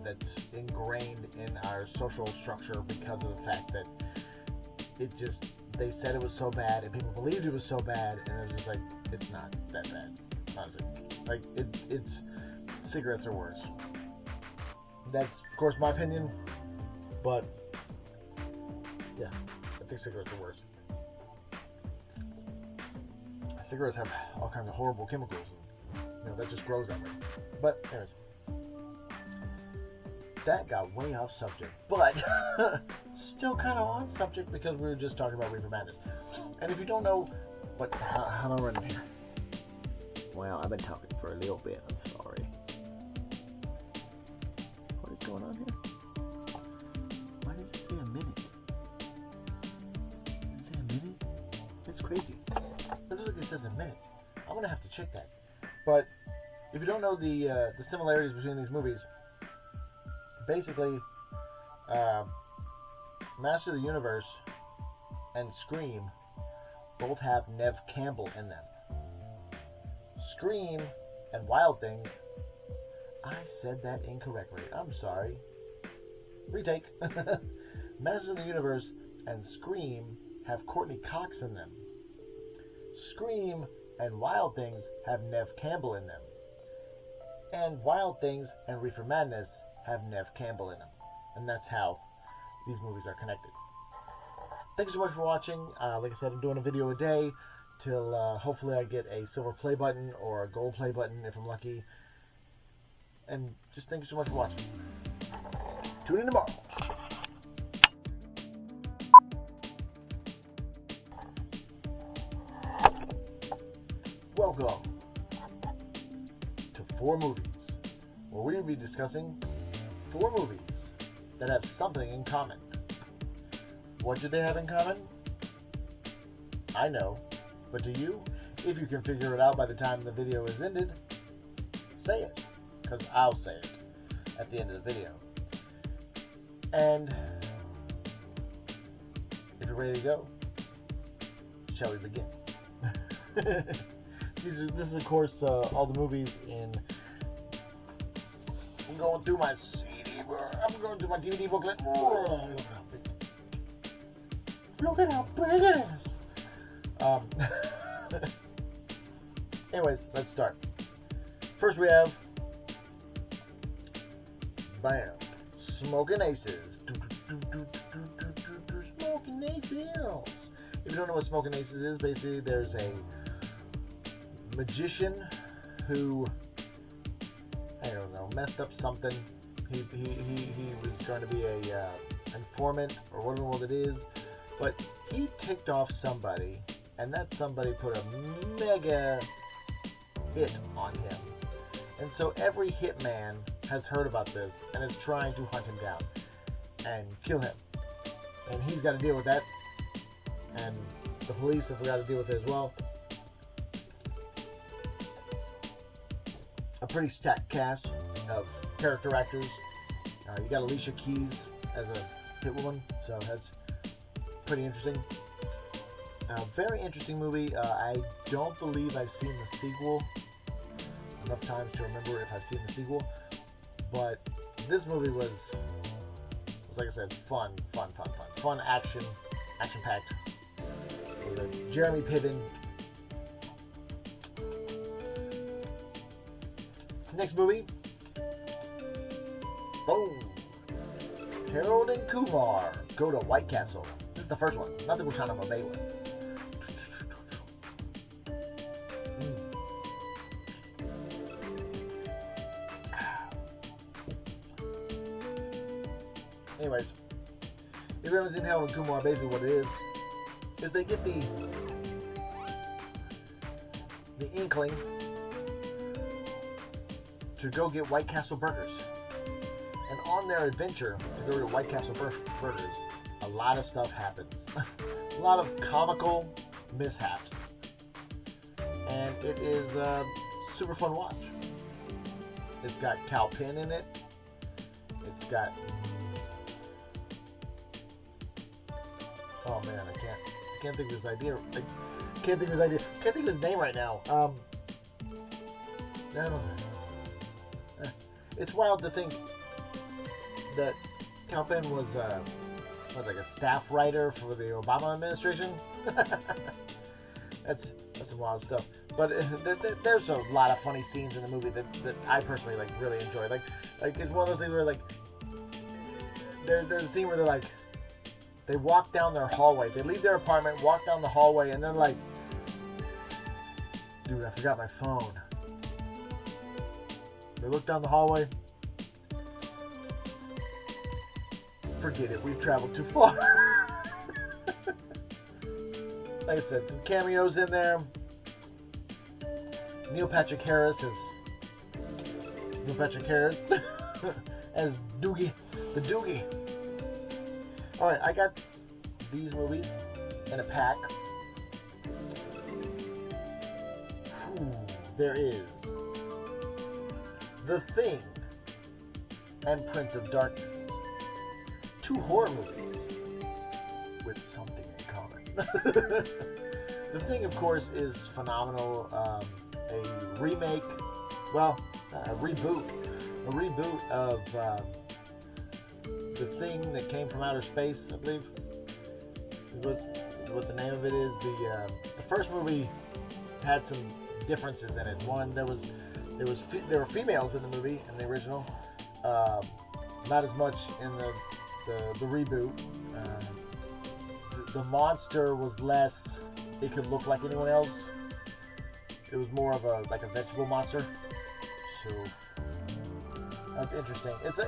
that's ingrained in our social structure because of the fact that they said it was so bad and people believed it was so bad, and it was just like, it's not that bad, honestly. Like, it's cigarettes are worse. That's, of course, my opinion, but yeah, I think cigarettes are worse. Cigarettes have all kinds of horrible chemicals, and that just grows that way. But anyways, that got way off subject, but still kind of on subject because we were just talking about Reefer Madness. And if you don't know, how do I run in here? Well, I've been talking for a little bit. I'm sorry. What is going on here? Why does it say a minute? Does it say a minute? That's crazy. It looks like it says a minute. I'm gonna have to check that. But if you don't know the similarities between these movies, basically, Master of the Universe and Scream both have Neve Campbell in them. Scream and Wild Things, I said that incorrectly. I'm sorry. Retake. Master of the Universe and Scream have Courtney Cox in them. Scream and Wild Things have Neve Campbell in them. And Wild Things and Reefer Madness have Neve Campbell in them. And that's how these movies are connected. Thanks so much for watching. Like I said, I'm doing a video a day till hopefully I get a silver play button or a gold play button if I'm lucky. And just thank you so much for watching. Tune in tomorrow. Welcome to 4 Movies, where we will be discussing 4 movies that have something in common. What do they have in common? I know, but do you? If you can figure it out by the time the video is ended, say it, because I'll say it at the end of the video. And if you're ready to go, shall we begin? This is of course all the movies in. I'm going through my DVD booklet. Look at how big it is. Anyways, let's start. First we have bam, Smoking Aces. Smoking Aces. If you don't know what Smoking Aces is, basically there's a magician who, I don't know, messed up something. He was going to be a informant or whatever the world it is, but he ticked off somebody, and that somebody put a mega hit on him. And so every hitman has heard about this and is trying to hunt him down and kill him. And he's got to deal with that, and the police have got to deal with it as well. A pretty stacked cast of character actors. You got Alicia Keys as a hit woman, so that's pretty interesting. Very interesting movie. I don't believe I've seen the sequel enough times to remember if I've seen the sequel, but this movie was like I said, fun, action-packed. Jeremy Piven. Next movie. Boom. Harold and Kumar go to White Castle. This is the first one, not the Guantanamo Bay one. Anyways, if you haven't seen Harold and Kumar, basically what it is they get the inkling to go get White Castle burgers. And on their adventure to go to White Castle burgers, a lot of stuff happens. A lot of comical mishaps. And it is a super fun watch. It's got Kal Penn in it. It's got... Oh man, I can't think of his idea. Can't think of his name right now. I don't know. It's wild to think that Count Ben was like a staff writer for the Obama administration. That's some wild stuff. But there's a lot of funny scenes in the movie that I personally like really enjoy. Like it's one of those things where like there's a scene where they walk down their hallway. They leave their apartment, walk down the hallway, and then like, dude, I forgot my phone. They look down the hallway. Forget it. We've traveled too far. Like I said, some cameos in there. Neil Patrick Harris as Doogie, the Doogie. All right, I got these movies in a pack. There is The Thing and Prince of Darkness. 2 horror movies with something in common. The Thing, of course, is phenomenal. A remake, well, a reboot of The Thing that came from outer space, I believe. What the name of it is. The first movie had some differences in it. One, there were females in the movie in the original. Not as much in the reboot. The monster was less. It could look like anyone else. It was more of a vegetable monster. So that's interesting. It's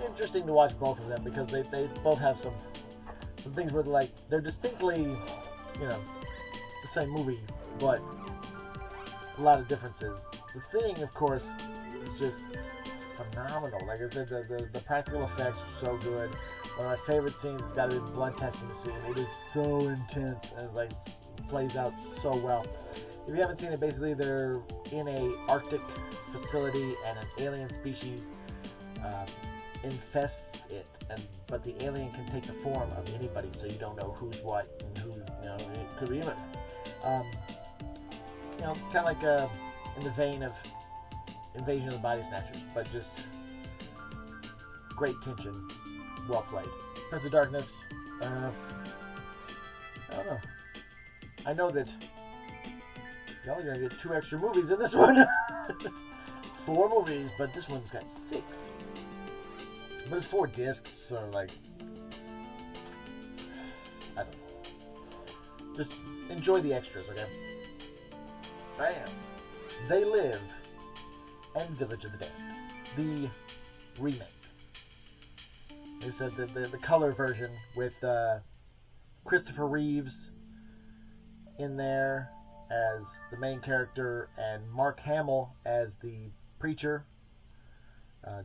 interesting to watch both of them because they both have some things where they're distinctly, the same movie, but a lot of differences. The Thing, of course, is just phenomenal. Like I said, the practical effects are so good. One of my favorite scenes has got to be the blood testing scene. It is so intense and plays out so well. If you haven't seen it, basically they're in a Arctic facility and an alien species infests it, but the alien can take the form of anybody, so you don't know who's what and who, it could be even. Kind of like in the vein of Invasion of the Body Snatchers, but just great tension, well played. Prince of Darkness, I don't know. I know that y'all are going to get 2 extra movies in this one. 4 movies, but this one's got 6. But it's 4 discs, so I don't know. Just enjoy the extras, okay? Bam. They Live and Village of the Damned. The remake. They said the color version with Christopher Reeves in there as the main character and Mark Hamill as the preacher.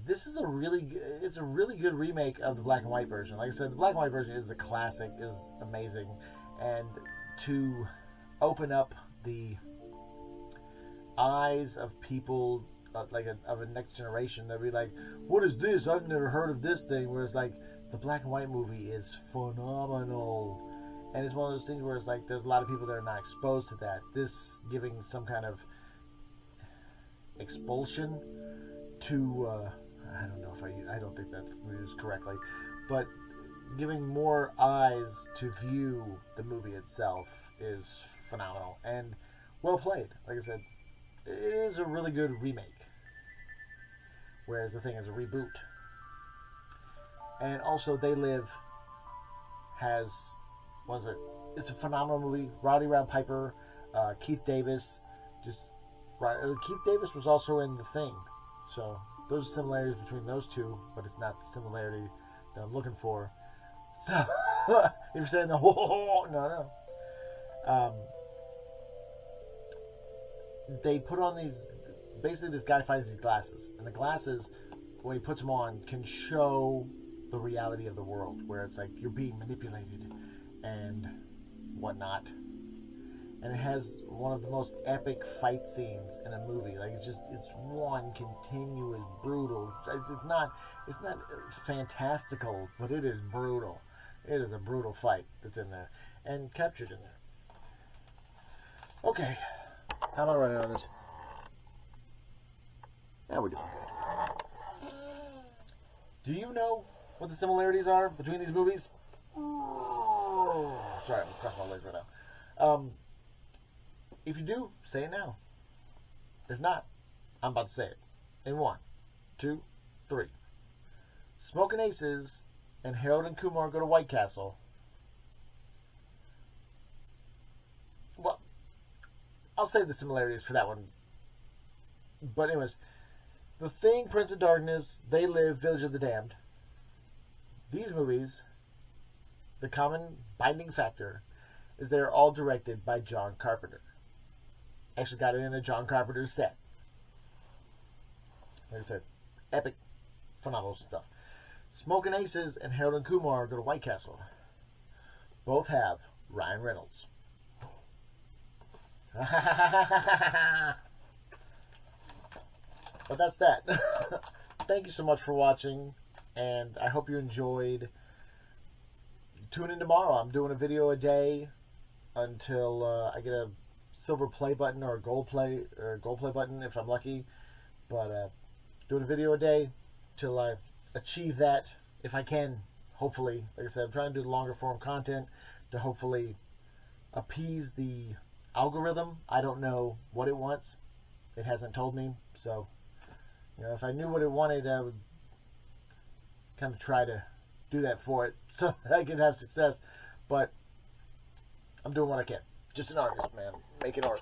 This is a really good remake of the black and white version. Like I said, the black and white version is a classic, is amazing, and to open up the eyes of people of a next generation, they'll be like, "What is this? I've never heard of this thing." Whereas the black and white movie is phenomenal. And it's one of those things where it's there's a lot of people that are not exposed to that. This giving some kind of expulsion to, I don't know if I don't think that's used correctly, but giving more eyes to view the movie itself is phenomenal and well played. Like I said, it is a really good remake, whereas The Thing is a reboot. And also, They Live has... It's a phenomenal movie. Rowdy Rod Piper, Keith Davis. Keith Davis was also in The Thing, so those are similarities between those two, but it's not the similarity that I'm looking for. So if you're saying no. They put on these. Basically, this guy finds these glasses, and the glasses, when he puts them on, can show the reality of the world, where it's you're being manipulated and whatnot. And it has one of the most epic fight scenes in a movie. It's one continuous brutal. It's not fantastical, but it is brutal. It is a brutal fight that's in there and captured in there. Okay, how am I running on this? Yeah, we're doing good. Do you know what the similarities are between these movies? Oh, sorry, I'm crossing my legs right now. If you do, say it now. If not, I'm about to say it. In 1, 2, 3. Smoking Aces and Harold and Kumar Go to White Castle. Well, I'll save the similarities for that one. But anyways, The Thing, Prince of Darkness, They Live, Village of the Damned. These movies, the common binding factor is they're all directed by John Carpenter. Actually got it in a John Carpenter set. Like I said, epic, phenomenal stuff. Smoking Aces and Harold and Kumar Go to White Castle. Both have Ryan Reynolds. But that's that. Thank you so much for watching, and I hope you enjoyed. Tune in tomorrow. I'm doing a video a day until I get a silver play button or a gold play button if I'm lucky. But doing a video a day till I achieve that, if I can. Hopefully, like I said, I'm trying to do longer form content to hopefully appease the algorithm. I don't know what it wants. It hasn't told me, so if I knew what it wanted, I would kind of try to do that for it so I can have success. But I'm doing what I can. Just an artist, man, making art.